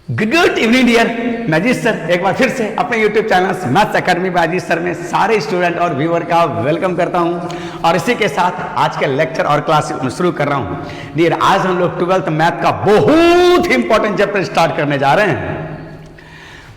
Good evening dear. मैं Ajit sir एक बार फिर से अपने YouTube channel maths academy by Ajit sir में सारे स्टूडेंट और व्यूअर का वेलकम करता हूं और इसी के साथ आज के लेक्चर और क्लास शुरू कर रहा हूं। डियर, आज हम लोग 12th मैथ का बहुत ही इंपॉर्टेंट चैप्टर स्टार्ट करने जा रहे हैं।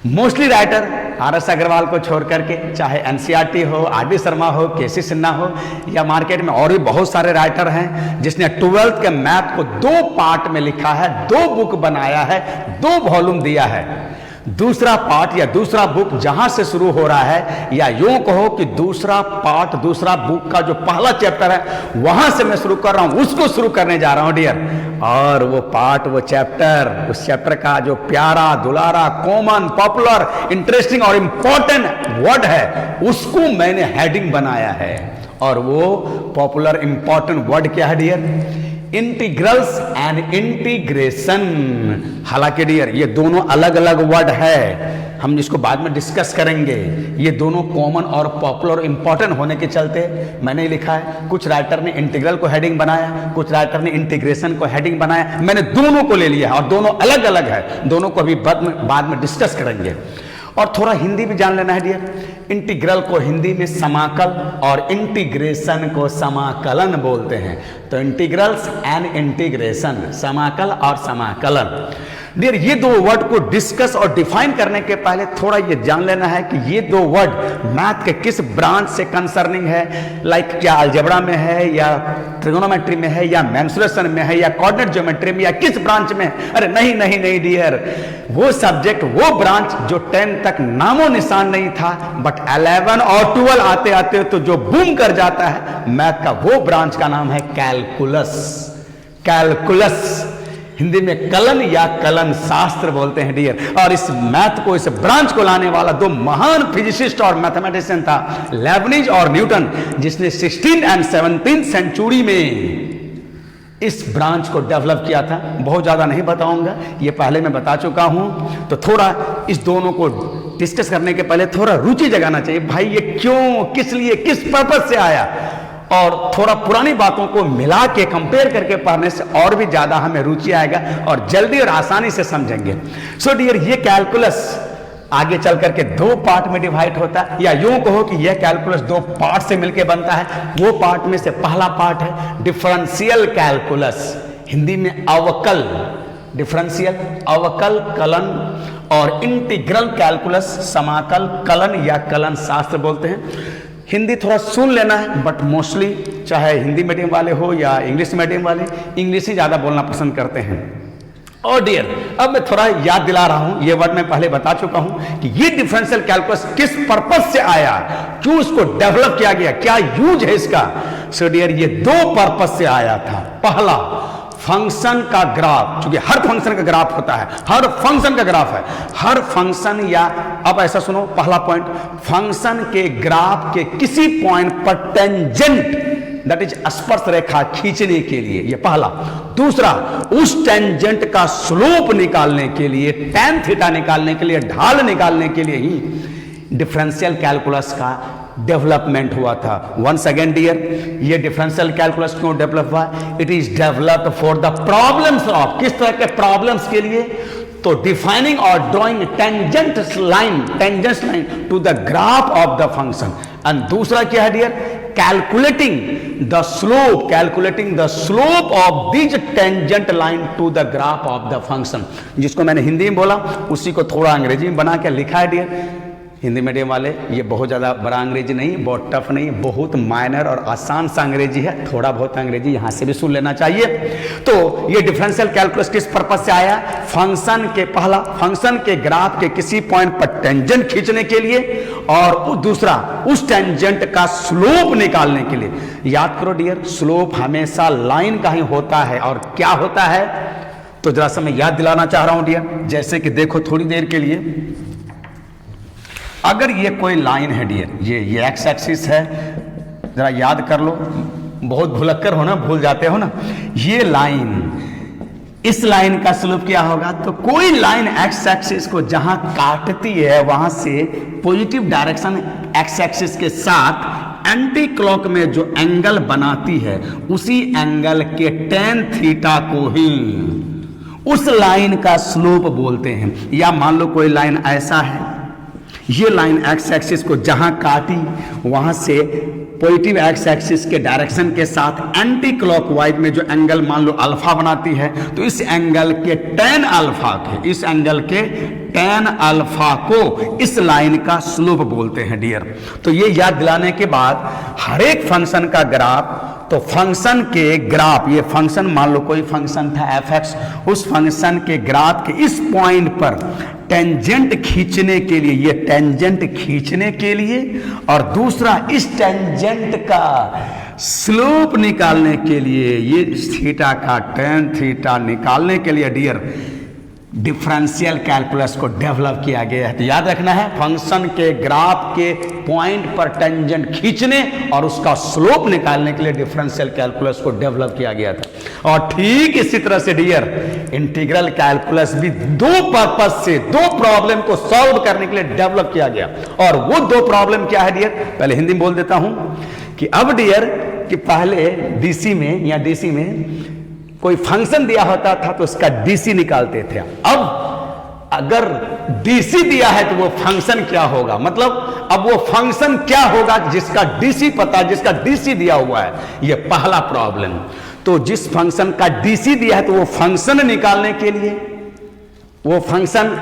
मोस्टली राइटर RS अग्रवाल को छोड़ करके, चाहे NCERT हो, RD शर्मा हो, KC सिन्हा हो या मार्केट में और भी बहुत सारे राइटर हैं जिसने 12th के मैथ को 2 पार्ट में लिखा है, 2 बुक बनाया है, 2 वॉल्यूम दिया है। दूसरा पार्ट या दूसरा बुक जहां से शुरू हो रहा है, या यूं कहो कि दूसरा पार्ट दूसरा बुक का जो पहला चैप्टर है वहां से मैं शुरू कर रहा हूं, उसको शुरू करने जा रहा हूं डियर। और वो पार्ट, वो चैप्टर, उस चैप्टर का जो प्यारा दुलारा कॉमन पॉपुलर इंटरेस्टिंग और इंपॉर्टेंट वर्ड है उसको मैंने हेडिंग बनाया है। और वो पॉपुलर इंपॉर्टेंट वर्ड क्या है डियर? Integrals and integration. हालांकि डियर ये दोनों अलग अलग वर्ड है, हम इसको बाद में डिस्कस करेंगे। ये दोनों कॉमन और पॉपुलर इंपॉर्टेंट होने के चलते मैंने लिखा है। कुछ राइटर ने इंटीग्रल को हेडिंग बनाया, कुछ राइटर ने इंटीग्रेशन को हेडिंग बनाया, मैंने दोनों को ले लिया और दोनों अलग अलग है। दोनों को अभी बाद में डिस्कस करेंगे। और थोड़ा हिंदी भी जान लेना है डियर। इंटीग्रल को हिंदी में समाकल और इंटीग्रेशन को समाकलन बोलते हैं। तो इंटीग्रल्स एंड इंटीग्रेशन, समाकल और समाकलन। डियर, ये 2 वर्ड को डिस्कस और डिफाइन करने के पहले थोड़ा ये जान लेना है कि ये 2 वर्ड मैथ के किस ब्रांच से कंसर्निंग है। लाइक क्या अलजेब्रा में है, या ट्रिगोनोमेट्री में है, या मेंसुरेशन में है, या कोऑर्डिनेट ज्योमेट्री में, या किस ब्रांच में है? अरे नहीं नहीं नहीं डियर, वो सब्जेक्ट, वो ब्रांच जो 10 तक नामो निशान नहीं था, बट 11 और 12 आते आते तो जो बूम कर जाता है मैथ का, वो ब्रांच का नाम है कैलकुलस। कैलकुलस हिंदी में कलन या कलन शास्त्र बोलते हैं डियर। और इस मैथ को, इस ब्रांच को लाने वाला 2 महान फिजिसिस्ट और मैथमेटिशियन था, लेबनिज और न्यूटन, जिसने 16 और 17 सेंचुरी में इस ब्रांच को डेवलप किया था। बहुत ज्यादा नहीं बताऊंगा, ये पहले मैं बता चुका हूं। तो थोड़ा इस दोनों को डिस्कस करने के पहले थोड़ा रुचि जगाना चाहिए। भाई ये क्यों, किस लिए, किस पर्पज से आया, और थोड़ा पुरानी बातों को मिला के कंपेयर करके पढ़ने से और भी ज्यादा हमें रुचि आएगा और जल्दी और आसानी से समझेंगे। सो डियर, ये कैलकुलस आगे चल करके 2 पार्ट में डिवाइड होता है, या यूं कहो कि यह कैलकुलस 2 पार्ट से मिलकर बनता है। वो पार्ट में से पहला पार्ट है डिफरेंशियल कैलकुलस, हिंदी में अवकल, डिफरेंशियल अवकल कलन, और इंटीग्रल कैलकुलस समाकल कलन या कलन शास्त्र बोलते हैं। हिंदी थोड़ा सुन लेना है, बट मोस्टली चाहे हिंदी मीडियम वाले हो या इंग्लिश मीडियम वाले, इंग्लिश ही ज़्यादा बोलना पसंद करते हैं। और डियर, अब मैं थोड़ा याद दिला रहा हूं, ये वर्ड मैं पहले बता चुका हूं कि ये डिफरेंशियल कैलकुलस किस पर्पस से आया, क्यों इसको डेवलप किया गया, क्या यूज है इसका। सो डियर, ये 2 पर्पस से आया था। पहला, फंक्शन का ग्राफ, क्योंकि हर फंक्शन का ग्राफ होता है, हर फंक्शन का ग्राफ है, हर फंक्शन, या अब ऐसा सुनो, पहला पॉइंट, फंक्शन के ग्राफ के किसी पॉइंट पर टेंजेंट, दैट इज स्पर्श रेखा खींचने के लिए, ये पहला। दूसरा, उस टेंजेंट का स्लोप निकालने के लिए, tan थीटा निकालने के लिए, ढाल निकालने के लिए ही डिफरेंशियल कैलकुलस का डेवलपमेंट हुआ था। वंस अगेन डियर, ये डिफरेंशियल कैलकुलस क्यों डेवलप हुआ? It is developed for the problems of, किस तरह के प्रॉब्लम्स के लिए? तो डिफाइनिंग और drawing tangent line to the graph of the function. And दूसरा क्या है dear? Calculating the slope of this tangent line to the graph of the function. जिसको मैंने हिंदी में बोला उसी को थोड़ा अंग्रेजी में बना के लिखा है डियर। हिंदी मीडियम वाले, ये बहुत ज़्यादा बड़ा अंग्रेजी नहीं, बहुत टफ नहीं, बहुत माइनर और आसान सा अंग्रेजी है। थोड़ा बहुत अंग्रेजी यहाँ से भी सुन लेना चाहिए। तो ये डिफरेंशियल कैलकुलस किस पर्पस से आया? फंक्शन के, पहला, फंक्शन के ग्राफ के किसी पॉइंट पर टेंजेंट खींचने के लिए, और दूसरा, उस टेंजेंट का स्लोप निकालने के लिए। याद करो डियर, स्लोप हमेशा लाइन का ही होता है। और क्या होता है तो जरा सा मैं याद दिलाना चाह रहा हूं डियर। जैसे कि देखो थोड़ी देर के लिए, अगर ये कोई लाइन है डियर, ये एक्स एक्सिस है, जरा याद कर लो, बहुत भुलक्कर हो ना, भूल जाते हो ना। ये लाइन, इस लाइन का स्लोप क्या होगा? तो कोई लाइन एक्स एक्सिस को जहां काटती है वहां से पॉजिटिव डायरेक्शन एक्स एक्सिस के साथ एंटी क्लॉक में जो एंगल बनाती है, उसी एंगल के tan थीटा को ही उस लाइन का स्लोप बोलते हैं। या मान लो कोई लाइन ऐसा है, ये लाइन एक्स एक्सिस को जहां काटी वहां से पॉजिटिव एक्स एक्सिस के डायरेक्शन के साथ एंटी क्लॉकवाइज में जो एंगल मान लो अल्फा बनाती है, तो इस एंगल के tan अल्फा के, इस एंगल के tan अल्फा को इस लाइन का स्लोप बोलते हैं डियर। तो ये याद दिलाने के बाद हर एक फंक्शन का ग्राफ, तो फंक्शन के ग्राफ, ये फंक्शन मान लो कोई फंक्शन था f(x), उस फंक्शन के ग्राफ के इस पॉइंट पर टेंजेंट खींचने के लिए, ये टेंजेंट खींचने के लिए, और दूसरा इस टेंजेंट का स्लोप निकालने के लिए, ये थीटा का tan थीटा निकालने के लिए डियर डिफरेंशियल कैलकुलस को डेवलप किया गया है। तो याद रखना है, फंक्शन के ग्राफ के पॉइंट पर टेंजेंट खींचने और उसका स्लोप निकालने के लिए डिफरेंशियल कैलकुलस को डेवलप किया गया था। और ठीक इसी तरह से डियर इंटीग्रल कैलकुलस भी दो पर्पस से, दो प्रॉब्लम को सॉल्व करने के लिए डेवलप किया गया। और वो दो प्रॉब्लम क्या है डियर, पहले हिंदी में बोल देता हूं कि अब डियर कि पहले डीसी में या डीसी में कोई फंक्शन दिया होता था तो उसका डीसी निकालते थे। अब अगर डीसी दिया है तो वो फंक्शन क्या होगा, मतलब अब वो फंक्शन क्या होगा जिसका डीसी पता, जिसका डीसी दिया हुआ है, ये पहला प्रॉब्लम। तो जिस फंक्शन का डीसी दिया है तो वो फंक्शन निकालने के लिए, वो फंक्शन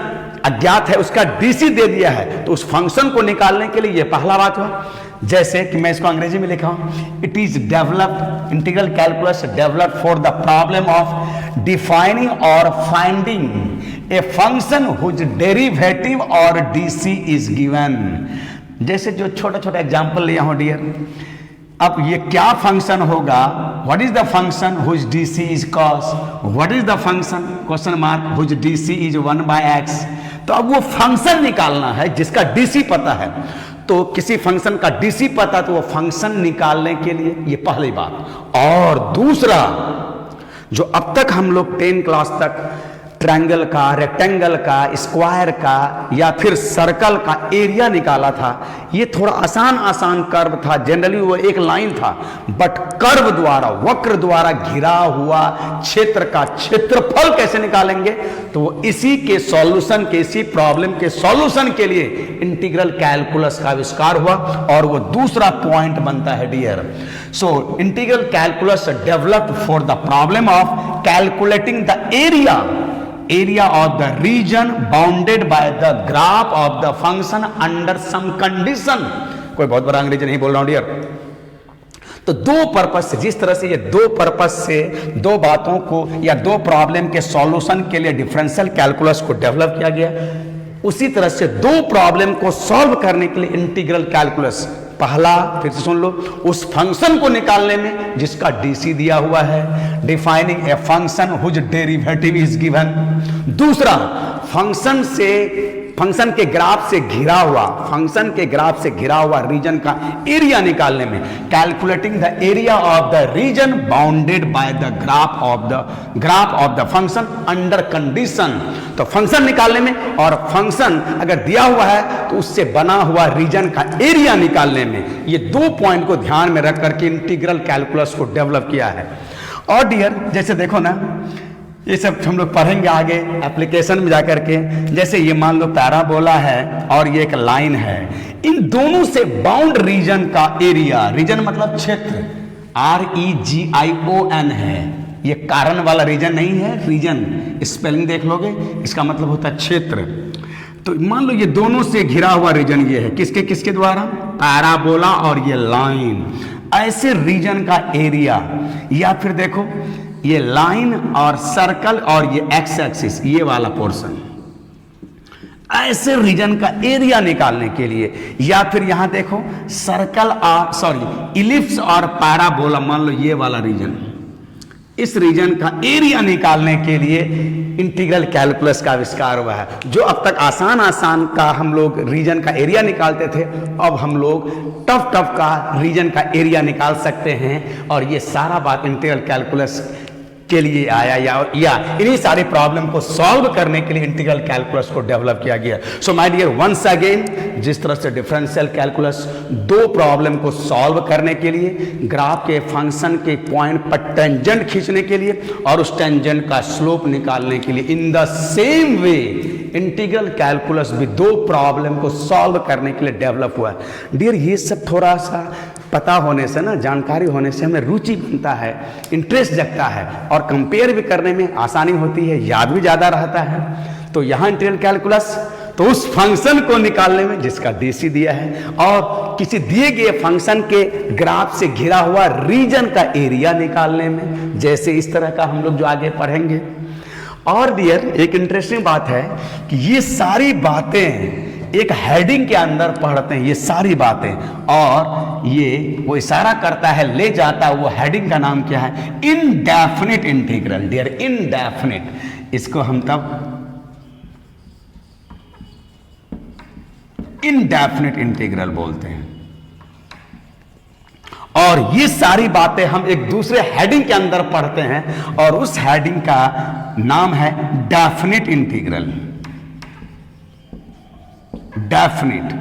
अज्ञात है उसका डीसी दे दिया है, तो उस फंक्शन को निकालने के लिए ये पहला बात हुआ। जैसे कि मैं इसको अंग्रेजी में लिखा हूं, it is developed, integral calculus developed for the problem of defining और finding a function whose derivative और डीसी इज गिवन। जैसे जो छोटा छोटा एग्जांपल लिया हूं डियर, अब ये क्या फंक्शन होगा, what is the function whose DC is cos, what is the function question mark whose DC is 1/x। तो अब वो फंक्शन निकालना है जिसका डीसी पता है। तो किसी फंक्शन का डीसी पता तो वो फंक्शन निकालने के लिए, ये पहली बात। और दूसरा, जो अब तक हम लोग 10 क्लास तक ट्रायंगल का, रेक्टेंगल का, स्क्वायर का या फिर सर्कल का एरिया निकाला था, ये थोड़ा आसान कर्व था, जनरली वो एक लाइन था, बट कर्व द्वारा, वक्र द्वारा घिरा हुआ क्षेत्र का क्षेत्रफल कैसे निकालेंगे, तो वो इसी के सॉल्यूशन के, इसी प्रॉब्लम के सॉल्यूशन के लिए इंटीग्रल कैलकुलस का आविष्कार हुआ। और वो दूसरा पॉइंट बनता है dear. So integral calculus developed for the problem of calculating the area of the region bounded by the graph of the function under some condition। कोई बहुत बड़ा अंग्रेजी नहीं बोल रहा हूं डियर। तो दो पर्पस से, जिस तरह से ये दो पर्पस से दो बातों को या दो प्रॉब्लम के सॉल्यूशन के लिए डिफरेंशियल कैलकुलस को डेवलप किया गया, उसी तरह से दो प्रॉब्लम को सॉल्व करने के लिए इंटीग्रल कैलकुलस, पहला फिर से सुन लो, उस फंक्शन को निकालने में जिसका डीसी दिया हुआ है, defining a function whose derivative is given. दूसरा, फंक्शन के ग्राफ से घिरा हुआ, फंक्शन के ग्राफ से घिरा हुआ रीजन का एरिया निकालने में, calculating the area of the reason bounded by the graph of the function under condition. तो फंक्शन निकालने में और फंक्शन अगर दिया हुआ है तो उससे बना हुआ रीजन का एरिया निकालने में, ये दो पॉइंट को ध्यान में रख करके इंटीग्रल कैलकुलस को डेवलप किया है। और डियर जैसे देखो ना, ये सब हम लोग पढ़ेंगे आगे एप्लीकेशन में जाकर के। जैसे ये मान लो पैराबोला है और ये एक लाइन है, इन दोनों से बाउंड रीजन का एरिया, रीजन मतलब क्षेत्र, REGION है, ये कारण वाला रीजन नहीं है, रीजन स्पेलिंग देख लोगे, इसका मतलब होता है क्षेत्र। तो मान लो ये दोनों से घिरा हुआ रीजन ये है, किसके किसके द्वारा, पैराबोला और ये लाइन, ऐसे रीजन का एरिया। या फिर देखो ये लाइन और सर्कल और ये एक्स एक्सिस, ये वाला पोर्शन, ऐसे रीजन का एरिया निकालने के लिए। या फिर यहां देखो सर्कल और इलिप्स और पैराबोला, मान लो ये वाला रीजन, इस रीजन का एरिया निकालने के लिए इंटीग्रल कैलकुलस का आविष्कार हुआ है। जो अब तक आसान का हम लोग रीजन का एरिया निकालते थे, अब हम लोग टफ का रीजन का एरिया निकाल सकते हैं। और ये सारा बात इंटीग्रल कैलकुलस के लिए आया या इन्हीं सारे प्रॉब्लम को सॉल्व करने के लिए इंटीग्रल कैलकुलस को डेवलप किया गया। So my dear, once again, जिस तरह से डिफरेंशियल कैलकुलस दो प्रॉब्लम को सॉल्व करने के लिए, ग्राफ के फंक्शन के पॉइंट पर टेंजेंट खींचने के लिए और उस टेंजेंट का स्लोप निकालने के लिए, in the same way integral calculus भी दो प्रॉब्लम को सॉल्व करने के लिए डेवलप हुआ है। डियर, ये सब थोड़ा सा पता होने से ना, जानकारी होने से हमें रुचि बनता है, इंटरेस्ट जगता है और कंपेयर भी करने में आसानी होती है, याद भी ज़्यादा रहता है। तो यहाँ इंटीग्रल कैलकुलस तो उस फंक्शन को निकालने में जिसका डीसी दिया है और किसी दिए गए फंक्शन के ग्राफ से घिरा हुआ रीजन का एरिया निकालने में, जैसे इस तरह का हम लोग जो आगे पढ़ेंगे। और डियर, एक इंटरेस्टिंग बात है कि ये सारी बातें एक हेडिंग के अंदर पढ़ते हैं, ये सारी बातें, और ये वो इशारा करता है, ले जाता है, वो हेडिंग का नाम क्या है? Indefinite integral. डियर, इनडेफिनिट, इसको हम तब इनडेफिनिट इंटीग्रल बोलते हैं। और ये सारी बातें हम एक दूसरे हेडिंग के अंदर पढ़ते हैं और उस हेडिंग का नाम है डेफिनिट इंटीग्रल। डेफिनिट,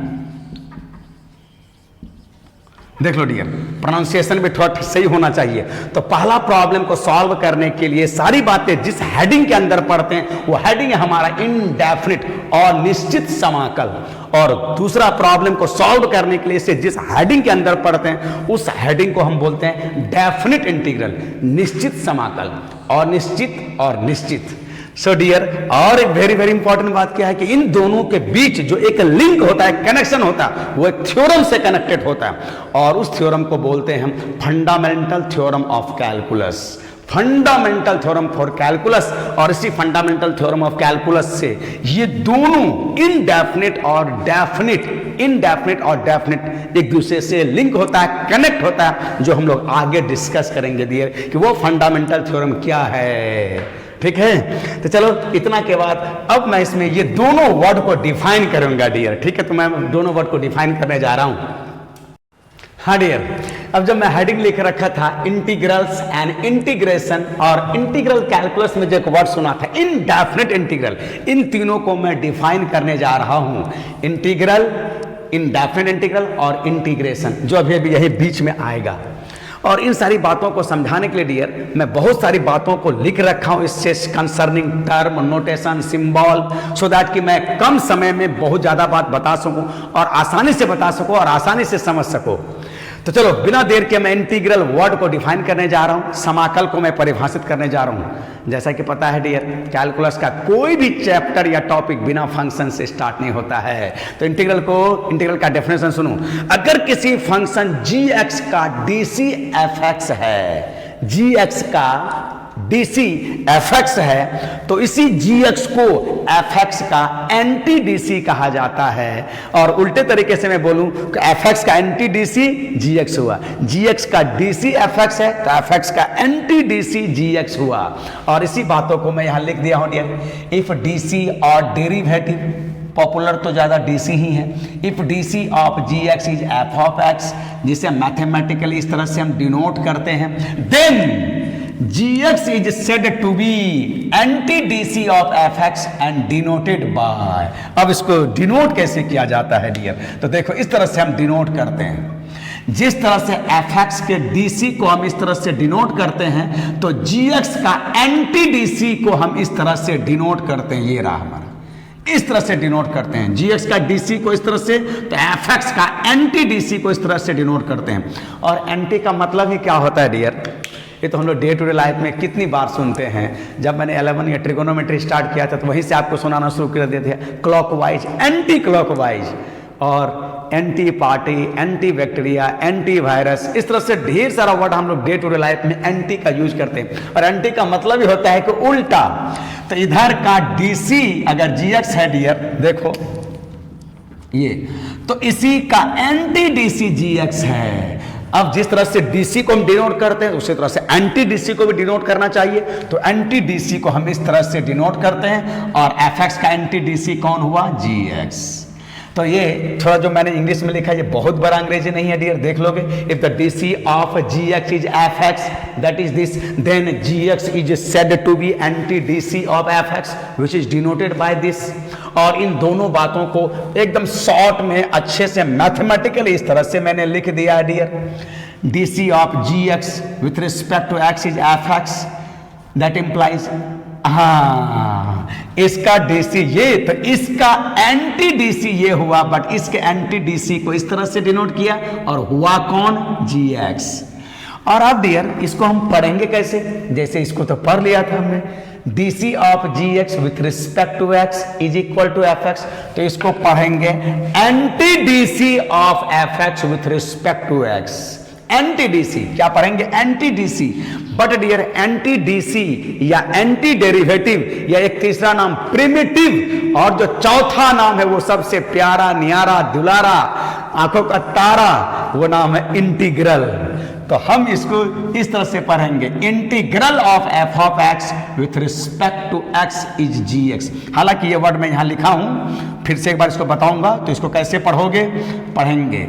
देख लो डियर, प्रोनाउंसिएशन भी थोड़ा सही होना चाहिए। तो पहला प्रॉब्लम को सॉल्व करने के लिए सारी बातें जिस हेडिंग के अंदर पढ़ते हैं वो हेडिंग है हमारा इनडेफिनिट और निश्चित समाकल, और दूसरा प्रॉब्लम को सॉल्व करने के लिए इसे जिस हेडिंग के अंदर पढ़ते हैं उस हेडिंग को हम बोलते हैं डेफिनिट इंटीग्रल, निश्चित समाकल और निश्चित और निश्चित। सो डियर, और एक वेरी वेरी इंपॉर्टेंट बात क्या है कि इन दोनों के बीच जो एक लिंक होता है, कनेक्शन होता है, वो एक थ्योरम से कनेक्टेड होता है और उस थ्योरम को बोलते हैं हम fundamental theorem of calculus. Fundamental theorem for calculus. और इसी फंडामेंटल थ्योरम ऑफ कैलकुलस से ये दोनों इनडेफिनिट और डेफिनिट, इनडेफिनिट और डेफिनिट एक दूसरे से लिंक होता है, कनेक्ट होता है, जो हम लोग आगे डिस्कस करेंगे डियर कि वो फंडामेंटल थ्योरम क्या है। ठीक है, तो चलो इतना के बाद अब मैं इसमें ये दोनों वर्ड को डिफाइन करूंगा डियर। ठीक है, तो मैं दोनों वर्ड को डिफाइन करने जा रहा हूं। हाँ डियर, अब जब मैं हेडिंग लिख रखा था इंटीग्रल्स एंड इंटीग्रेशन और इंटीग्रल कैलकुलस में जो एक वर्ड सुना था इनडेफिनिट इंटीग्रल, इन तीनों को मैं डिफाइन करने जा रहा हूं। इंटीग्रल, इनडेफिनिट इंटीग्रल और इंटीग्रेशन, जो अभी अभी यही बीच में आएगा। और इन सारी बातों को समझाने के लिए डियर मैं बहुत सारी बातों को लिख रखा हूं इससे concerning term, notation, symbol, so that कि मैं कम समय में बहुत ज़्यादा बात बता सकूं और आसानी से बता सकूं और आसानी से समझ सकूं। तो चलो बिना देर के मैं इंटीग्रल वर्ड को डिफाइन करने जा रहा हूं, समाकल को मैं परिभाषित करने जा रहा हूं। जैसा कि पता है डियर, कैलकुलस का कोई भी चैप्टर या टॉपिक बिना फंक्शन से स्टार्ट नहीं होता है। तो इंटीग्रल का डेफिनेशन सुनो। अगर किसी फंक्शन g(x) का dc f(x) है, g(x) का dc f(x) है, तो इसी gx को f(x) का एंटी dc कहा जाता है। और उल्टे तरीके से मैं बोलूं तो f(x) का एंटी dc gx हुआ, gx का dc f(x) है तो f(x) का एंटी dc gx हुआ। और इसी बातों को मैं यहां लिख दिया हूं डियर। इफ dc और डेरिवेटिव, पॉपुलर तो ज्यादा DC ही है, if DC of gx is f of x, जिसे मैथमेटिकली इस तरह से हम डिनोट करते हैं, then gx is said to be anti-DC of fx and denoted by। अब इसको डिनोट कैसे किया जाता है डियर? तो देखो इस तरह से हम डिनोट करते हैं। जिस तरह से fx के dc को हम इस तरह से डिनोट करते हैं, तो gx का एंटी dc को हम इस तरह से डिनोट करते हैं। ये रहा हमारा, इस तरह से डिनोट करते हैं gx का dc को इस तरह से, तो fx का एंटी dc को इस तरह से डिनोट करते हैं। और एंटी का मतलब ही क्या होता है डियर? ये तो हम लोग डे टू डे लाइफ में कितनी बार सुनते हैं। जब मैंने 11 या ट्रिगोनोमेट्री स्टार्ट किया था तो वहीं से आपको सुनाना शुरू कर दिए थे, क्लॉकवाइज, एंटी क्लॉकवाइज, और anti party, anti bacteria, anti virus, इस तरह से ढेर सारा वर्ड हम लोग डे टू डे लाइफ में एंटी का यूज करते हैं। और एंटी का मतलब ही होता है कि उल्टा। तो इधर का डीसी अगर gx है डियर, देखो ये, तो इसी का एंटी डीसी gx है। अब जिस तरह से डीसी को हम डिनोट करते हैं उसी तरह से एंटी डीसी को भी डिनोट करना चाहिए। तो एंटी डीसी को हम इस तरह से डिनोट करते हैं और fx का एंटी डीसी कौन हुआ? gx। तो ये थोड़ा जो मैंने इंग्लिश में लिखा है ये बहुत बड़ा अंग्रेजी नहीं है डियर, देख लोगे। If the DC of g x is f x that is this, then g x is said to be anti DC of f x which is denoted by this. और इन दोनों बातों को एकदम शॉर्ट में अच्छे से मैथमेटिकली इस तरह से मैंने लिख दिया है dear. DC of g x with respect to x is f x, that implies, हाँ इसका डीसी ये, तो इसका एंटी डीसी ये हुआ, बट इसके एंटी डीसी को इस तरह से डिनोट किया और हुआ कौन, जी एक्स। और अब डियर इसको हम पढ़ेंगे कैसे, जैसे इसको तो पढ़ लिया था हमने, DC of g x with respect to x is equal to f x, तो इसको पढ़ेंगे anti DC of f x with respect to x. Anti DC क्या पढ़ेंगे, anti DC. But dear anti DC या एंटी डेरिवेटिव या एक तीसरा नाम प्रिमिटिव, और जो चौथा नाम है वो सबसे प्यारा न्यारा दुलारा आंखों का तारा, वो नाम है इंटीग्रल। तो हम इसको इस तरह से पढ़ेंगे, integral of f of x with respect to x is g x. हालांकि ये वर्ड मैं यहां लिखा हूं, फिर से एक बार इसको बताऊंगा, तो इसको कैसे पढ़ोगे, पढ़ेंगे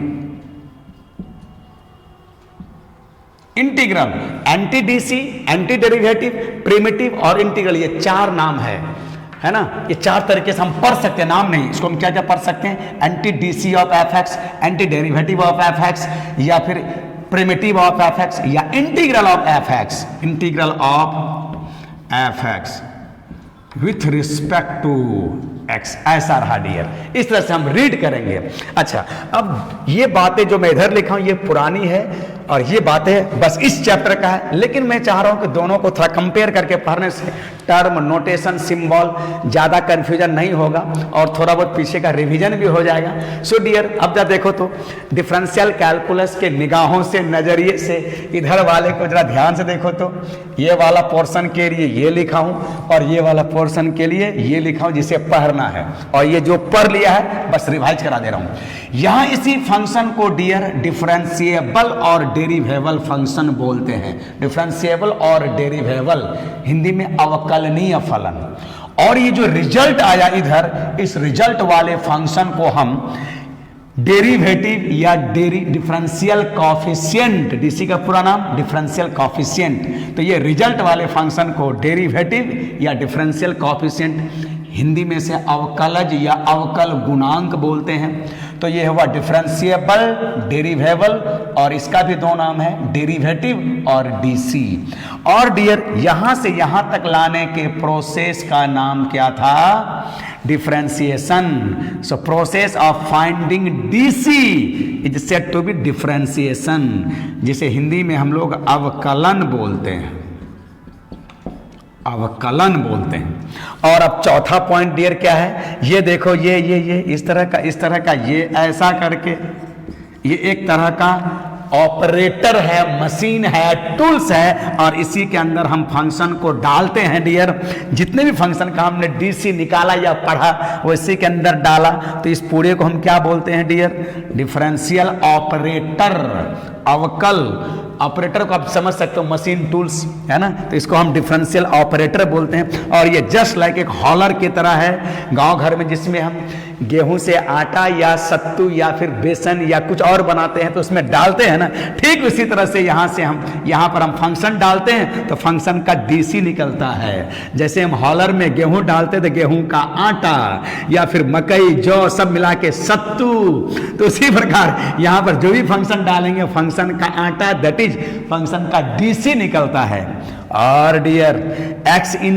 integral, anti DC, anti derivative, primitive और इंटीग्रल, ये चार नाम है ना, ये चार तरीके से हम पढ़ सकते हैं, नाम नहीं। इसको हम क्या क्या पढ़ सकते हैं, anti DC of f x, anti derivative of f x, या फिर प्रिमिटिव ऑफ एफ एक्स, या integral of f x, integral of f x with respect to x, ऐसा रहा डियर। इस तरह से हम रीड करेंगे। अच्छा, अब ये बातें जो मैं इधर लिखा हूं ये पुरानी है और ये बातें बस इस चैप्टर का है, लेकिन मैं चाह रहा हूं कि दोनों को थोड़ा कंपेयर करके पढ़ने से टर्म, नोटेशन, सिंबल ज्यादा कंफ्यूजन नहीं होगा और थोड़ा बहुत पीछे का रिवीजन भी हो जाएगा। सो डियर अब जब देखो तो डिफरेंशियल कैलकुलस के निगाहों से, नजरिए से इधर वाले को जरा ध्यान से देखो तो ये वाला पोर्शन के लिए ये लिखा हूं और ये वाला पोर्शन के लिए ये लिखा हूं जिसे पढ़ना है, और ये जो पढ़ लिया है बस रिवाइज करा दे रहा हूं। यहां इसी फंक्शन को डियर डिफरेंशिएबल और डेरिवेबल फंक्शन बोलते हैं। डिफरेंशिएबल और डेरिवेबल हिंदी में अवकलनीय फलन। और ये जो रिजल्ट आया इधर, इस रिजल्ट वाले फंक्शन को हम डेरिवेटिव या डिफरेंशियल कॉफिशिएंट, डीसी का पूरा नाम डिफरेंशियल कॉफिशिएंट, तो ये रिजल्ट वाले फंक्शन को डेरिवेटिव या डिफरेंशियल कॉफिशिएंट, हिंदी में से अवकलज या अवकल गुणांक बोलते हैं। तो ये हुआ डिफरेंशिएबल, डेरिवेबल, और इसका भी दो नाम है, डेरिवेटिव और डीसी। और डियर यहां से यहां तक लाने के प्रोसेस का नाम क्या था, differentiation. So process of finding DC is said to be differentiation, जिसे हिंदी में हम लोग अवकलन बोलते हैं, अवकलन बोलते हैं। और अब चौथा पॉइंट डियर क्या है, ये देखो ये इस तरह का ये ऐसा करके, ये एक तरह का ऑपरेटर है, मशीन है, टूल्स है, और इसी के अंदर हम फंक्शन को डालते हैं डियर। जितने भी फंक्शन का हमने डीसी निकाला या पढ़ा वो इसी के अंदर डाला, तो इस पूरे को हम क्या बोलते हैं डियर, डिफरेंशियल ऑपरेटर। अवकल ऑपरेटर को आप समझ सकते हो, मशीन टूल्स है ना, तो इसको हम डिफरेंशियल ऑपरेटर बोलते हैं। और ये जस्ट लाइक एक हॉलर की तरह है गांव घर में, जिसमें हम गेहूं से आटा या सत्तू या फिर बेसन या कुछ और बनाते हैं तो उसमें डालते हैं ना, ठीक उसी तरह से यहाँ पर हम फंक्शन डालते हैं तो फंक्शन का डीसी निकलता है। जैसे हम हॉलर में गेहूं डालते तो गेहूं का आटा या फिर मकई, जौ सब मिला के सत्तू, तो उसी प्रकार यहाँ पर जो भी फंक्शन डालेंगे फंक्शन का आटा, दैट इज फंक्शन का डीसी निकलता है। और dear x in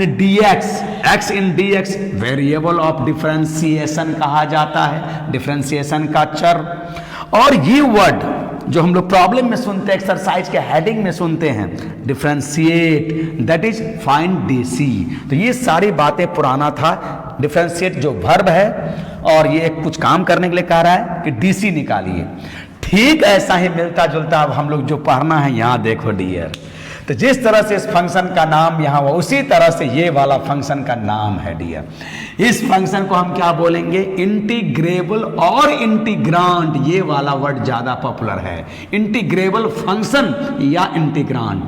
dx variable of differentiation कहा जाता है, डिफरेंशिएशन का चर। और ये वर्ड जो हम लोग प्रॉब्लम में सुनते हैं, एक्सरसाइज के हेडिंग में सुनते हैं, differentiate, that is find DC, तो ये सारी बातें पुराना था। डिफरेंशिएट जो वर्ब है और ये कुछ काम करने के लिए कह रहा है कि डीसी निकालिए। ठीक ऐसा ही मिलता जुलता अब हम लोग जो पढ़ना है यहाँ देखो डियर, तो जिस तरह से इस फंक्शन का नाम यहाँ हुआ उसी तरह से ये वाला फंक्शन का नाम है डियर। इस फंक्शन को हम क्या बोलेंगे, इंटीग्रेबल और इंटीग्रांड, ये वाला वर्ड ज्यादा पॉपुलर है, इंटीग्रेबल फंक्शन या इंटीग्रांड।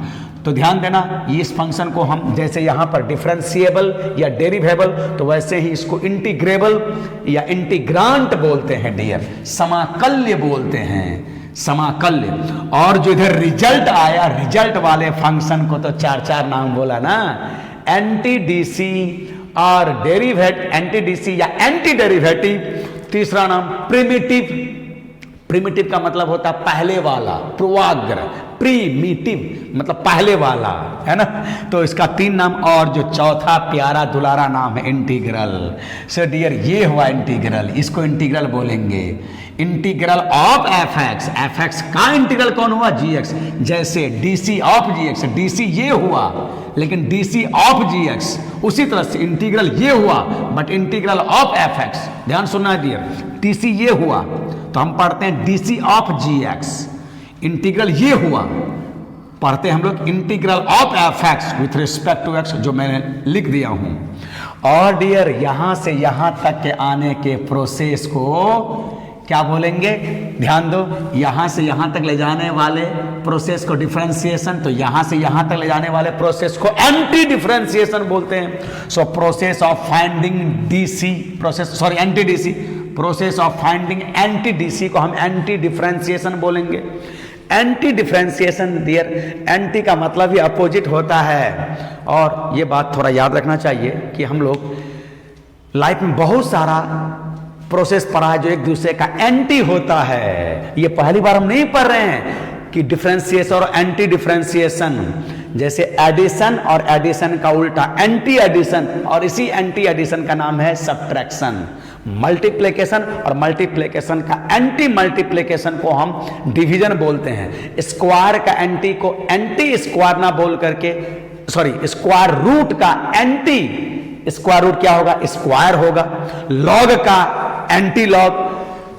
तो ध्यान देना, इस फंक्शन को हम जैसे यहाँ पर डिफरेंशिएबल या डेरिवेबल, तो वैसे ही इसको इंटीग्रेबल या इंटीग्रांट बोलते हैं डियर, समाकल्य बोलते हैं, समाकल्य। और जो इधर रिजल्ट आया, रिजल्ट वाले फंक्शन को तो चार चार नाम बोला ना, एंटी डीसी और डेरिवेट, एंटी डीसी या एंटी डेरिवेटिव। तीसरा नाम प्रिमिटिव, प्रिमिटिव का मतलब होता है पहले वाला, पूर्वाग्र, प्रीमिटिव मतलब पहले वाला, है ना। तो इसका 3 नाम, और जो चौथा प्यारा दुलारा नाम है इंटीग्रल। सो डियर ये हुआ इंटीग्रल, इसको इंटीग्रल बोलेंगे, integral of f x. F x का इंटीग्रल कौन हुआ? G x. जैसे DC of g x, DC ये हुआ लेकिन डीसी ऑफ जी एक्स, उसी तरह से इंटीग्रल ये हुआ but integral of f x. ध्यान सुनना है डियर, डीसी ये हुआ तो हम पढ़ते हैं DC of g x, integral ये हुआ पढ़ते हैं हम लोग integral of f x with respect to x, जो मैंने लिख दिया हूं। और डियर यहां से यहां तक के आने के प्रोसेस को क्या बोलेंगे? ध्यान दो, यहां से यहां तक ले जाने वाले प्रोसेस को डिफरेंशिएशन, तो यहां से यहां तक ले जाने वाले प्रोसेस को एंटी डिफरेंशिएशन बोलते हैं। सो process of finding DC, process sorry anti DC, process of finding anti DC को हम एंटी डिफरेंशिएशन बोलेंगे। एंटी डिफरेंशिएशन डियर, एंटी का मतलब ही अपोजिट होता है। और ये बात थोड़ा याद रखना चाहिए कि हम लोग लाइफ में बहुत सारा प्रोसेस पढ़ा है जो एक दूसरे का एंटी होता है। ये पहली बार हम नहीं पढ़ रहे हैं कि डिफरेंशिएशन और एंटी डिफरेंशिएशन, जैसे एडिशन और एडिशन का उल्टा एंटी एडिशन, और इसी एंटी एडिशन का नाम है सब्ट्रैक्शन। मल्टीप्लिकेशन और मल्टीप्लिकेशन का एंटी मल्टीप्लिकेशन को हम डिवीजन बोलते हैं। स्क्वायर का एंटी को एंटी स्क्वायर ना बोल करके, सॉरी स्क्वायर रूट का एंटी स्क्वायर रूट क्या होगा? स्क्वायर होगा। लॉग का एंटी लॉग,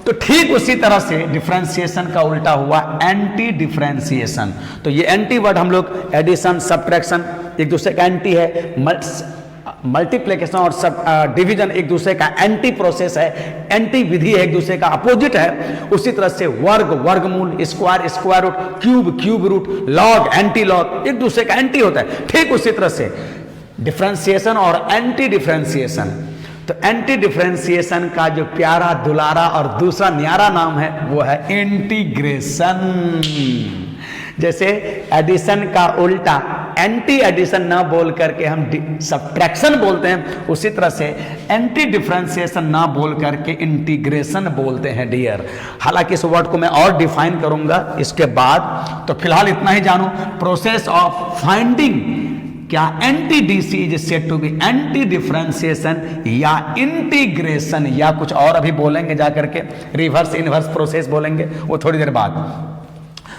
तो ठीक उसी तरह से डिफरेंशिएशन का उल्टा हुआ एंटी डिफरेंशिएशन। तो ये एंटी वर्ड हम लोग एडिशन सब्ट्रैक्शन एक दूसरे का एंटी है, मल्टीप्लिकेशन और सब डिवीजन एक दूसरे का एंटी प्रोसेस है, एंटी विधि है, एक दूसरे का अपोजिट है। उसी तरह से वर्ग वर्गमूल, square square root, cube cube root, log anti log एक दूसरे का एंटी होता है। ठीक उसी तरह से डिफरेंशिएशन और एंटी डिफरेंशिएशन। तो एंटी डिफरेंशिएशन का जो प्यारा दुलारा और दूसरा न्यारा नाम है वो है इंटीग्रेशन। जैसे एडिशन का उल्टा एंटी एडिशन ना बोल करके हम सब्ट्रैक्शन बोलते हैं, उसी तरह से एंटी डिफरेंशिएशन ना बोल करके इंटीग्रेशन बोलते हैं डियर। हालांकि इस वर्ड को मैं और डिफाइन करूंगा इसके बाद, तो फिलहाल इतना ही जानो। प्रोसेस ऑफ फाइंडिंग क्या anti DC is said to be anti differentiation या इंटीग्रेशन, या कुछ और अभी बोलेंगे जाकर के, रिवर्स इनवर्स प्रोसेस बोलेंगे वो थोड़ी देर बाद।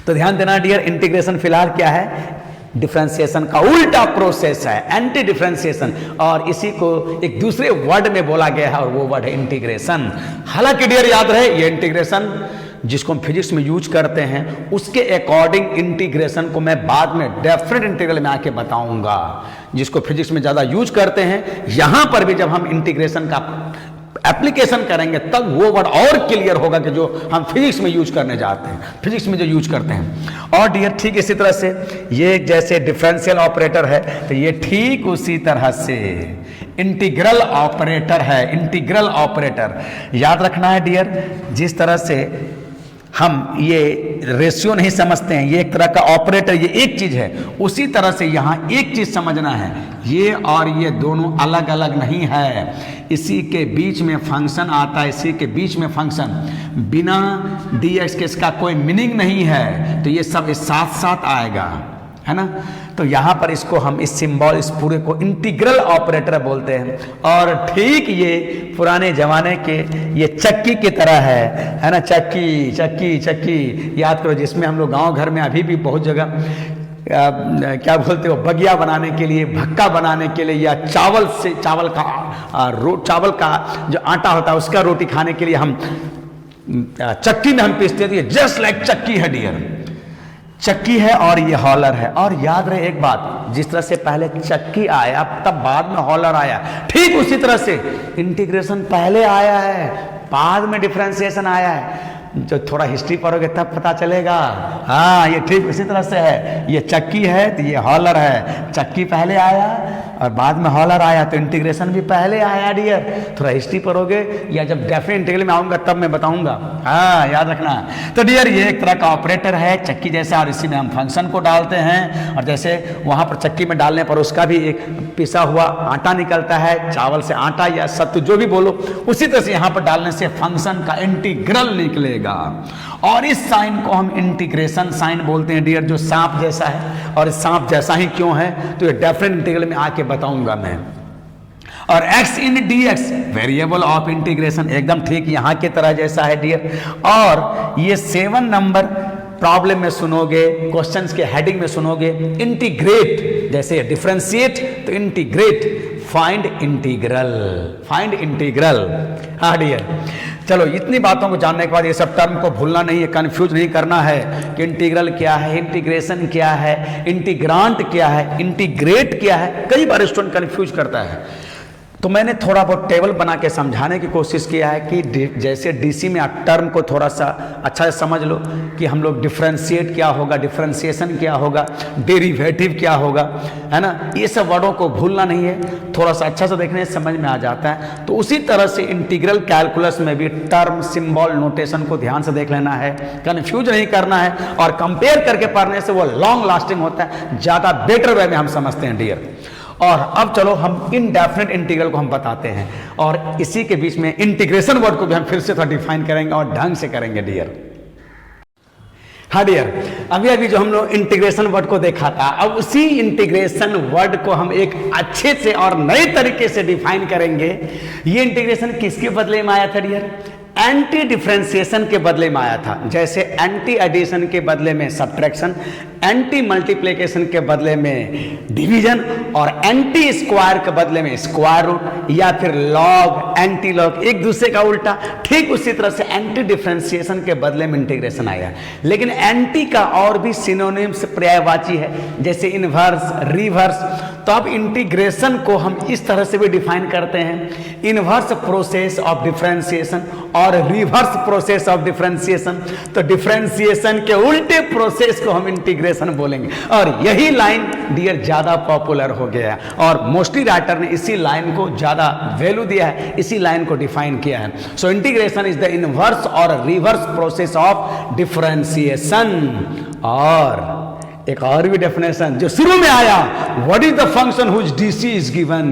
तो ध्यान देना डियर, इंटीग्रेशन फिलहाल क्या है? डिफरेंशिएशन का उल्टा प्रोसेस है, एंटी डिफरेंशिएशन, और इसी को एक दूसरे वर्ड में बोला गया है और वो वर्ड है इंटीग्रेशन। हालांकि डियर याद रहे, ये इंटीग्रेशन जिसको हम फिजिक्स में यूज करते हैं उसके अकॉर्डिंग इंटीग्रेशन को मैं बाद में डेफिनेट इंटीग्रल में आके बताऊंगा। जिसको फिजिक्स में ज्यादा यूज करते हैं, यहां पर भी जब हम इंटीग्रेशन का एप्लीकेशन करेंगे तब वो वर्ड और क्लियर होगा कि जो हम फिजिक्स में यूज करने जाते हैं, फिजिक्स में जो यूज करते हैं। और डियर ठीक इसी तरह से ये जैसे डिफरेंशियल ऑपरेटर है तो ये ठीक उसी तरह से इंटीग्रल ऑपरेटर है। इंटीग्रल ऑपरेटर याद रखना है डियर, जिस तरह से हम ये रेशियो नहीं समझते हैं, ये एक तरह का ऑपरेटर, ये एक चीज है, उसी तरह से यहाँ एक चीज समझना है, ये और ये दोनों अलग अलग नहीं है। इसी के बीच में फंक्शन आता है, इसी के बीच में फंक्शन, बिना dx के इसका कोई मीनिंग नहीं है, तो ये सब इस साथ साथ आएगा, है ना। तो यहाँ पर इसको हम इस सिंबल, इस पूरे को इंटीग्रल ऑपरेटर बोलते हैं। और ठीक ये पुराने जमाने के ये चक्की की तरह है ना, चक्की चक्की चक्की याद करो, जिसमें हम लोग गांव घर में अभी भी बहुत जगह क्या बोलते हो, बगिया बनाने के लिए, भक्का बनाने के लिए, या चावल से चावल का जो आटा होता है उसका रोटी खाने के लिए हम चक्की में हम पीसते थे। जस्ट लाइक चक्की है डियर, चक्की है और ये हॉलर है। और याद रहे एक बात, जिस तरह से पहले चक्की आया तब बाद में हॉलर आया, ठीक उसी तरह से इंटीग्रेशन पहले आया है बाद में डिफरेंशिएशन आया है। जो थोड़ा हिस्ट्री पढ़ोगे तब पता चलेगा। हाँ, ये ठीक उसी तरह से है। ये चक्की है तो ये हॉलर है, चक्की पहले आया और बाद में हॉलर आया, तो इंटीग्रेशन भी पहले आया डियर। थोड़ा हिस्ट्री पढ़ोगे या जब डेफिनेट इंटीग्रल में आऊंगा तब मैं बताऊंगा। हाँ, याद रखना। तो डियर ये एक तरह का ऑपरेटर है चक्की जैसा, और इसी में हम फंक्शन को डालते हैं। और जैसे वहां पर चक्की में डालने पर उसका भी एक पिसा हुआ आटा निकलता है, चावल से आटा या सत्तू जो भी बोलो, उसी तरह से यहां पर डालने से फंक्शन का इंटीग्रल निकलेगा। और इस साइन को हम इंटीग्रेशन साइन बोलते हैं डियर, जो सांप जैसा है। और सांप जैसा ही क्यों है तो ये डेफिनेट इंटीग्रल में आके बताऊंगा मैं। और x in dx variable of integration, एकदम ठीक यहां की तरह जैसा है डियर। और ये 7 नंबर प्रॉब्लम में सुनोगे, क्वेश्चंस के हेडिंग में सुनोगे, इंटीग्रेट जैसे डिफरेंशिएट तो integrate, find integral, find integral. हाँ डियर, चलो इतनी बातों को जानने के बाद ये सब टर्म को भूलना नहीं है, कंफ्यूज नहीं करना है कि इंटीग्रल क्या है, इंटीग्रेशन क्या है, इंटीग्रांट क्या है, इंटीग्रेट क्या है। कई बार स्टूडेंट कंफ्यूज करता है। तो मैंने थोड़ा बहुत टेबल बना के समझाने की कोशिश किया है कि जैसे डीसी में आप टर्म को थोड़ा सा अच्छा से समझ लो कि हम लोग डिफरेंशिएट क्या होगा, डिफरेंशिएशन क्या होगा, डेरिवेटिव क्या होगा, है ना। ये सब वर्डों को भूलना नहीं है, थोड़ा सा अच्छा से देखने से समझ में आ जाता है। तो उसी तरह से इंटीग्रल कैलकुलस में भी टर्म, सिंबल, नोटेशन को ध्यान से देख लेना है, कंफ्यूज नहीं करना है। और कंपेयर करके पढ़ने से वो लॉन्ग लास्टिंग होता है, ज़्यादा बेटर वे में हम समझते हैं डियर। और अब चलो हम इनडेफिनेट इंटीग्रल को हम बताते हैं, और इसी के बीच में इंटीग्रेशन वर्ड को भी हम फिर से थोड़ा डिफाइन करेंगे और ढंग से करेंगे डियर। हाँ डियर, अभी अभी जो हम लोग इंटीग्रेशन वर्ड को देखा था, अब उसी इंटीग्रेशन वर्ड को हम एक अच्छे से और नए तरीके से डिफाइन करेंगे। ये इंटीग्रेशन किसके बदले में आया था डियर? एंटी डिफरेंशिएशन के बदले में आया था। जैसे एंटी एडिशन के बदले में सब्ट्रैक्शन, एंटी मल्टीप्लिकेशन के बदले में डिवीजन, और एंटी स्क्वायर के बदले में स्क्वायर रूट, या फिर लॉग, एंटी लॉग, एक दूसरे का उल्टा। ठीक उसी तरह से एंटी डिफरेंशिएशन के बदले में इंटीग्रेशन आया। लेकिन एंटी का और भी सिनोनिम्स पर्यायवाची है, जैसे इनवर्स, रिवर्स। तो अब इंटीग्रेशन को हम इस तरह से भी डिफाइन करते हैं, इनवर्स प्रोसेस ऑफ डिफरेंशिएशन और रिवर्स प्रोसेस ऑफ डिफरेंशिएशन। तो डिफरेंशिएशन के उल्टे प्रोसेस को हम इंटीग्रेशन बोलेंगे। और यही लाइन डियर ज्यादा पॉपुलर हो गया, और मोस्टली राइटर ने इसी लाइन को ज्यादा वैल्यू दिया है, इसी लाइन को डिफाइन किया है। So integration is the inverse और रिवर्स प्रोसेस ऑफ डिफरेंशिएशन। और एक और भी डेफिनेशन जो शुरू में आया, what is the function whose DC is given.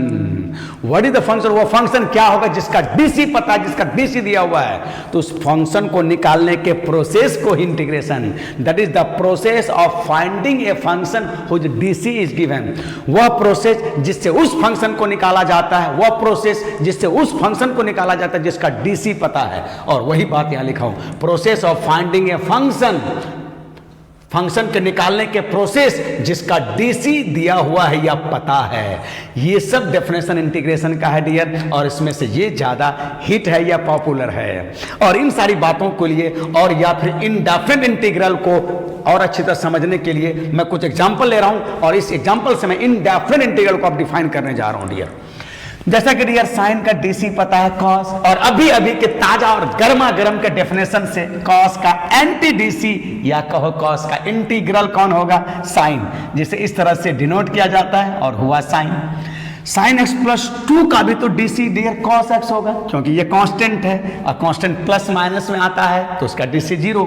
What is the function, वो फंक्शन क्या होगा जिसका डीसी पता है, जिसका डीसी दिया हुआ है। तो उस फंक्शन को निकालने के प्रोसेस को integration, that is the process of finding a function whose DC is given. वह प्रोसेस जिससे उस फंक्शन को निकाला जाता है, वह प्रोसेस जिससे उस फंक्शन को निकाला जाता है जिसका डीसी पता है। और वही बात यहां लिखा हूं, process of finding a function, function के निकालने के प्रोसेस जिसका डीसी दिया हुआ है या पता है। ये सब डेफिनेशन इंटीग्रेशन का है डियर, और इसमें से ये ज्यादा हिट है या पॉपुलर है। और इन सारी बातों के लिए और या फिर इनडेफिनेट इंटीग्रल को और अच्छी तरह समझने के लिए मैं कुछ एग्जांपल ले रहा हूं, और इस एग्जांपल से मैं इनडेफिनेट इंटीग्रल को अब डिफाइन करने जा रहा हूं डियर। जैसा कि डियर साइन का डीसी पता है कॉस, और अभी अभी के ताजा और गर्मा गर्म के डेफिनेशन से कॉस का एंटी डीसी या कहो कॉस का इंटीग्रल कौन होगा? साइन, जिसे इस तरह से डिनोट किया जाता है, और हुआ साइन। साइन एक्स प्लस 2 का भी तो डीसी डियर कॉस एक्स होगा, क्योंकि ये कांस्टेंट है, और कांस्टेंट प्लस माइनस में आता है तो उसका डीसी 0।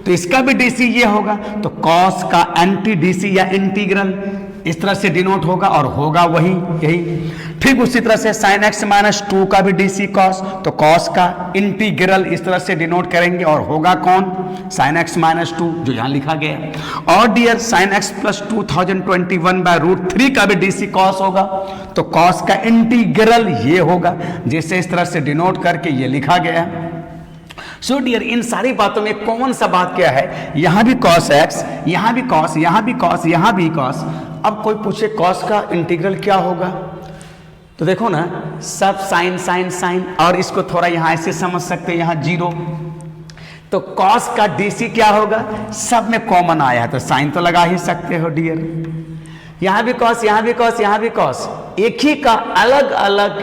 तो इसका भी डीसी ये होगा। तो कॉस का एंटी डीसी या इंटीग्रल इस तरह से डिनोट होगा, और होगा वही यही। ठीक उसी तरह से साइन एक्स माइनस 2 का भी डीसी कॉस, तो कॉस का इंटीग्रल इस तरह से डिनोट करेंगे, और होगा कौन? साइन एक्स माइनस 2, जो यहां लिखा गया। और डियर साइन एक्स प्लस 2021/√3 का भी डीसी कॉस होगा, तो कॉस का इंटीग्रल ये होगा, जिसे इस तरह से डिनोट करके ये लिखा गया। सो डियर, इन सारी बातों में कौन सा बात क्या है? यहां भी कॉस एक्स, यहां भी कॉस, यहां भी कॉस, यहां भी कॉस। अब कोई पूछे कॉस का इंटीग्रल क्या होगा, तो देखो ना, सब साइन साइन साइन, और इसको थोड़ा यहां ऐसे समझ सकते हैं, यहां 0। तो कॉस का डीसी क्या होगा? सब में कॉमन आया है तो साइन तो लगा ही सकते हो डियर। यहां भी कॉस, यहां भी कॉस, यहां भी कॉस, एक ही का अलग अलग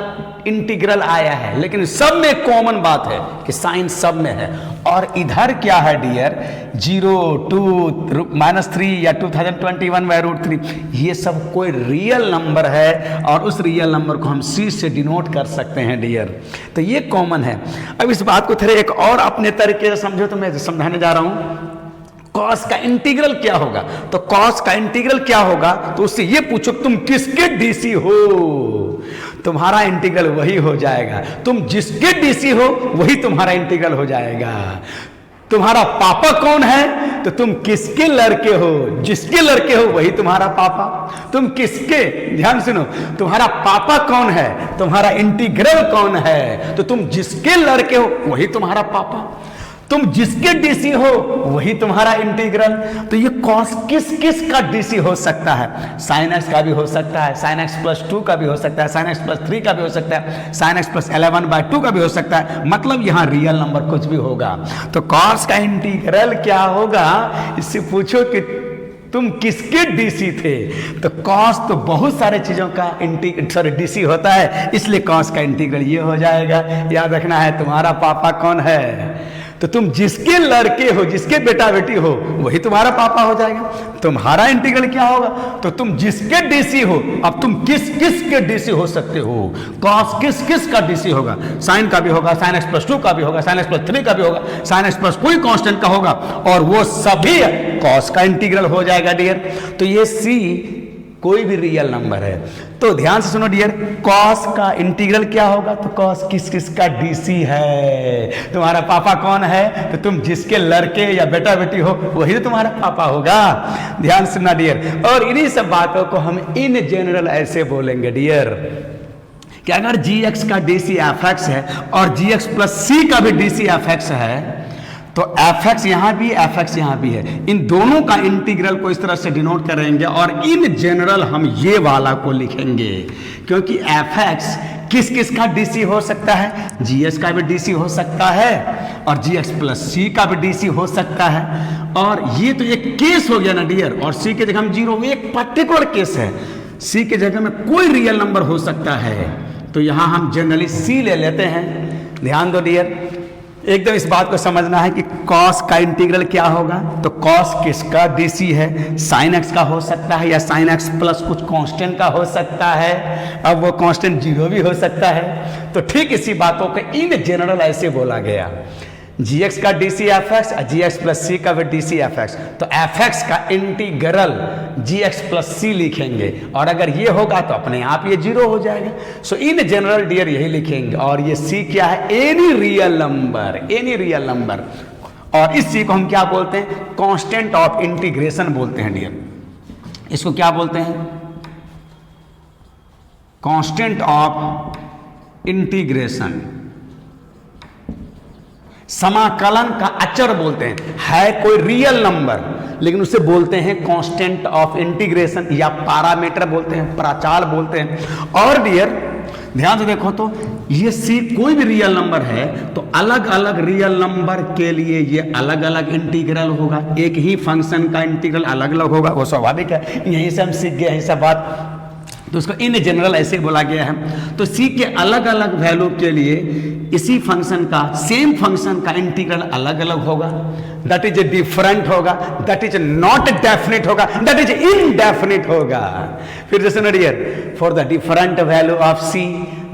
इंटीग्रल आया है, लेकिन सब में कॉमन बात है कि साइन सब में है। और इधर क्या है डियर, 0, 2, -3 या 2021/√3, ये सब कोई रियल नंबर है और उस रियल नंबर को हम c से डिनोट कर सकते हैं डियर। तो ये कॉमन है। अब इस बात को थोड़े एक और अपने तरीके से समझो, तो मैं समझाने जा रहा हूं। कॉस का इंटीग्रल क्या होगा? तो कॉस का इंटीग्रल क्या होगा, तो उससे ये पूछो तुम किसके डीसी हो, तुम्हारा इंटीग्रल वही हो जाएगा। तुम जिसके डीसी हो वही तुम्हारा इंटीग्रल हो जाएगा। तुम्हारा पापा कौन है, तो तुम किसके लड़के हो, जिसके लड़के हो वही तुम्हारा पापा। तुम किसके, ध्यान सुनो, तुम्हारा पापा कौन है, तुम्हारा इंटीग्रल कौन है, तो तुम जिसके लड़के हो वही तुम्हारा पापा। तुम जिसके डीसी हो वही तुम्हारा इंटीग्रल। तो ये कॉस किस किस का डीसी हो सकता है? साइन एक्स का भी हो सकता है, साइन एक्स प्लस 2 का भी हो सकता है, साइन एक्स प्लस 3 का भी हो सकता है, साइन एक्स प्लस 11/2 का भी हो सकता है। मतलब यहां रियल नंबर कुछ भी होगा। तो कॉस का इंटीग्रल क्या होगा, इससे पूछो कि तुम किसके डीसी थे। तो कॉस तो बहुत सारे चीजों का डीसी होता है, इसलिए कॉस का इंटीग्रल ये हो जाएगा। याद रखना है तुम्हारा पापा कौन है, तो तुम जिसके लड़के हो, जिसके बेटा बेटी हो वही तुम्हारा पापा हो जाएगा। तुम्हारा इंटीग्रल क्या होगा, तो तुम जिसके डीसी हो। अब तुम किस किस के डीसी हो सकते हो, कॉस किस किस का डीसी होगा, साइन का भी होगा, साइन एक्स प्लस 2 का भी होगा, साइन एक्स प्लस 3 का भी होगा, साइन एक्स प्लस कोई कांस्टेंट का होगा, और वो सभी कॉस का इंटीग्रल हो जाएगा डियर। तो ये सी कोई भी रियल नंबर है। तो ध्यान से सुनो डियर, कॉस का इंटीग्रल क्या होगा, तो कॉस किस किस का डीसी है। तुम्हारा पापा कौन है, तो तुम जिसके लड़के या बेटा बेटी हो वही तो तुम्हारा पापा होगा। ध्यान सुनना डियर। और इन्हीं सब बातों को हम इन जनरल ऐसे बोलेंगे डियर कि अगर जी एक्स का डीसी एफ एक्स है और जी एक्स प्लस सी का भी डीसी एफ एक्स है, तो एफ एक्स यहां भी, एफ एक्स यहां भी है। इन दोनों का इंटीग्रल को इस तरह से डिनोट करेंगे और इन जनरल हम ये वाला को लिखेंगे, क्योंकि एफ एक्स किस किस का डीसी हो सकता है, जी एस का भी डीसी हो सकता है और जी एक्स प्लस सी का भी डीसी हो सकता है। और ये तो एक केस हो गया ना डियर, और सी के जगह हम 0, एक पर्टिकुलर केस है। सी के जगह में कोई रियल नंबर हो सकता है, तो यहां हम जनरली सी ले लेते हैं। ध्यान दो डियर, एकदम इस बात को समझना है कि कॉस का इंटीग्रल क्या होगा। तो कॉस किसका डीसी है, साइन एक्स का हो सकता है या साइन एक्स प्लस कुछ कांस्टेंट का हो सकता है। अब वो कांस्टेंट 0 भी हो सकता है। तो ठीक इसी बातों को इन जनरल ऐसे बोला गया, जी एक्स का डीसी एफ एक्स, जी एक्स प्लस सी का भी डीसी एफ एक्स। तो एफ एक्स का इंटीग्रल जी एक्स प्लस सी लिखेंगे, और अगर ये होगा तो अपने आप ये 0 हो जाएगा। सो इन जनरल डियर यही लिखेंगे। और ये सी क्या है, any real number, any real number. और इस सी को हम क्या बोलते हैं, कांस्टेंट ऑफ इंटीग्रेशन बोलते हैं डियर। इसको क्या बोलते हैं, कांस्टेंट ऑफ इंटीग्रेशन, समाकलन का अचर बोलते हैं। है कोई रियल नंबर लेकिन उसे बोलते हैं कांस्टेंट ऑफ इंटीग्रेशन, या पैरामीटर बोलते हैं, प्राचाल बोलते हैं। और डियर ध्यान से देखो, तो ये सी कोई भी रियल नंबर है तो अलग अलग रियल नंबर के लिए ये अलग अलग इंटीग्रल होगा। एक ही फंक्शन का इंटीग्रल अलग अलग होगा, वो स्वाभाविक है, यहीं से हम सीख गए हैं सब बात। तो उसको इन जनरल ऐसे बोला गया है। तो सी के अलग अलग वैल्यू के लिए इसी फंक्शन का, सेम फंक्शन का इंटीग्रल अलग अलग होगा। दैट इज डिफरेंट होगा, दैट इज नॉट डेफिनेट होगा, दैट इज इनडेफिनेट होगा। फिर जैसे ना dear, for the different value of c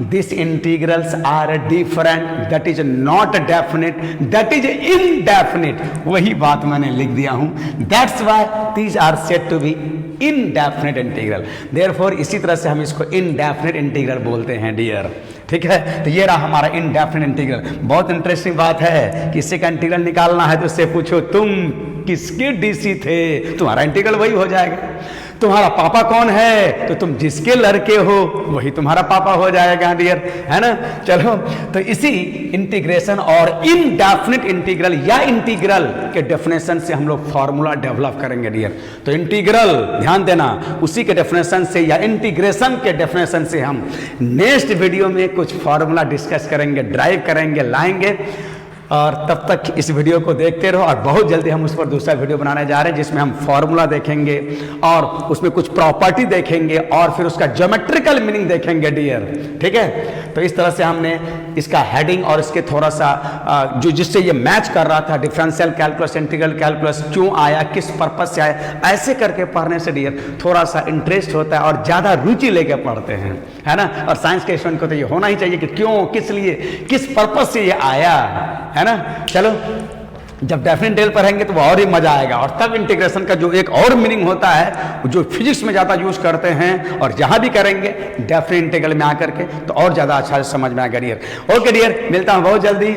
these integrals are different, that is not definite, that is indefinite. वही बात मैंने लिख दिया हूं। That's why these are said to be indefinite integral. Therefore इसी तरह से हम इसको इनडेफिनेट इंटीग्रल बोलते हैं डियर। ठीक है, तो ये रहा हमारा इनडेफिनेट इंटीग्रल। बहुत इंटरेस्टिंग बात है कि इससे का इंटीग्रल निकालना है तो उससे पूछो तुम किसके डीसी थे, तुम्हारा इंटीग्रल वही हो जाएगा। तुम्हारा पापा कौन है, तो तुम जिसके लड़के हो वही तुम्हारा पापा हो जाएगा डियर, है ना। चलो, तो इसी इंटीग्रेशन और इनडेफिनेट इंटीग्रल या इंटीग्रल के डेफिनेशन से हम लोग फॉर्मूला डेवलप करेंगे डियर। तो इंटीग्रल ध्यान देना, उसी के डेफिनेशन से या इंटीग्रेशन के डेफिनेशन से हम नेक्स्ट वीडियो में कुछ फॉर्मूला डिस्कस करेंगे, ड्राइव करेंगे, लाएंगे। और तब तक इस वीडियो को देखते रहो, और बहुत जल्दी हम उस पर दूसरा वीडियो बनाने जा रहे हैं जिसमें हम फॉर्मूला देखेंगे और उसमें कुछ प्रॉपर्टी देखेंगे और फिर उसका ज्योमेट्रिकल मीनिंग देखेंगे डियर। ठीक है, तो इस तरह से हमने इसका हेडिंग और इसके थोड़ा सा जो जिससे ये मैच कर रहा था, डिफरेंशियल कैलकुलस, इंटीग्रल कैलकुलस क्यों आया, किस पर्पज से आया, ऐसे करके पढ़ने से डियर थोड़ा सा इंटरेस्ट होता है और ज़्यादा रुचि लेके पढ़ते हैं, है ना। और साइंस के स्टूडेंट को तो ये होना ही चाहिए कि क्यों, किस लिए, किस पर्पज से ये आया, है ना। चलो जब डेफिनेट इंटीग्रल पढ़ेंगे तो वो और ही मजा आएगा, और तब इंटीग्रेशन का जो एक और मीनिंग होता है जो फिजिक्स में ज़्यादा यूज करते हैं और जहां भी करेंगे डेफिनेट इंटीग्रल में आकर के तो और ज़्यादा अच्छा से समझ में आएगा डियर। ओके डियर, मिलता हूं बहुत जल्दी,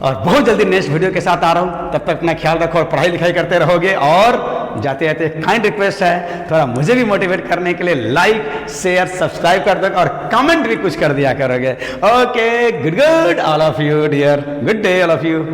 और बहुत जल्दी नेक्स्ट वीडियो के साथ आ रहा हूं। तब तक अपना ख्याल रखो और पढ़ाई लिखाई करते रहोगे। और जाते जाते काइंड रिक्वेस्ट है, थोड़ा मुझे भी मोटिवेट करने के लिए लाइक, शेयर, सब्सक्राइब कर दो और कमेंट भी कुछ कर दिया करोगे। Okay, good all of you dear, good day all of you.